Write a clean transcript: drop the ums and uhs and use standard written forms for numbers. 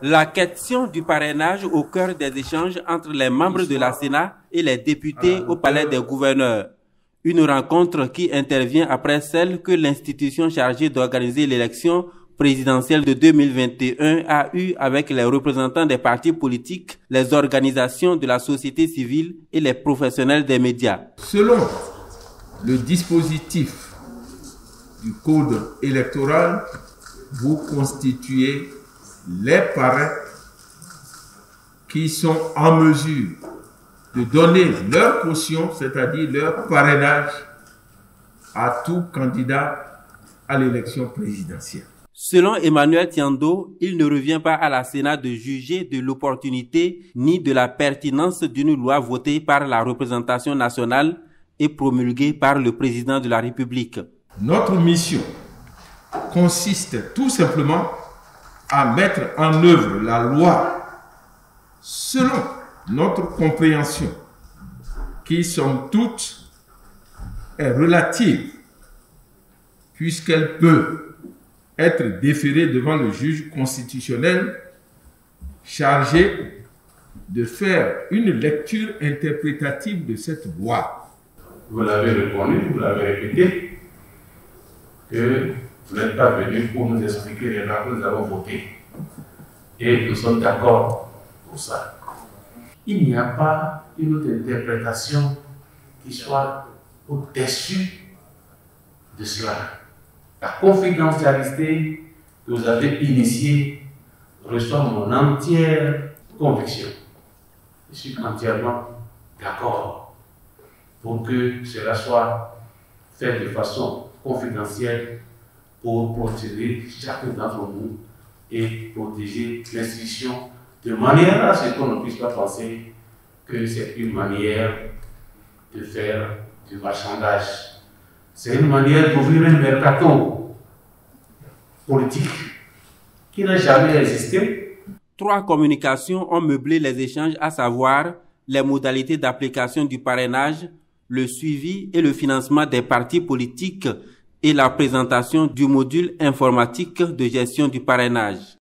La question du parrainage au cœur des échanges entre les membres de la Sénat et les députés au Palais des gouverneurs. Une rencontre qui intervient après celle que l'institution chargée d'organiser l'élection présidentielle de 2021 a eue avec les représentants des partis politiques, les organisations de la société civile et les professionnels des médias. Selon le dispositif du code électoral, vous constituez les parrains qui sont en mesure de donner leur caution, c'est-à-dire leur parrainage à tout candidat à l'élection présidentielle. Selon Emmanuel Tiando, il ne revient pas à la Sénat de juger de l'opportunité ni de la pertinence d'une loi votée par la représentation nationale et promulguée par le président de la République. Notre mission consiste tout simplement à mettre en œuvre la loi selon notre compréhension, qui somme toute est relative, puisqu'elle peut être déférée devant le juge constitutionnel chargé de faire une lecture interprétative de cette loi. Vous l'avez reconnu, vous l'avez répété, que vous n'êtes pas venu pour nous expliquer les lois que nous avons votées. Et nous sommes d'accord pour ça. Il n'y a pas une autre interprétation qui soit au-dessus de cela. La confidentialité que vous avez initiée reçoit mon entière conviction. Je suis entièrement d'accord pour que cela soit fait de façon confidentielle pour protéger chacun d'entre nous et protéger l'institution de manière à ce qu'on ne puisse pas penser que c'est une manière de faire du marchandage. C'est une manière d'ouvrir un mercato politique qui n'a jamais existé. 3 communications ont meublé les échanges, à savoir les modalités d'application du parrainage, le suivi et le financement des partis politiques et la présentation du module informatique de gestion du parrainage.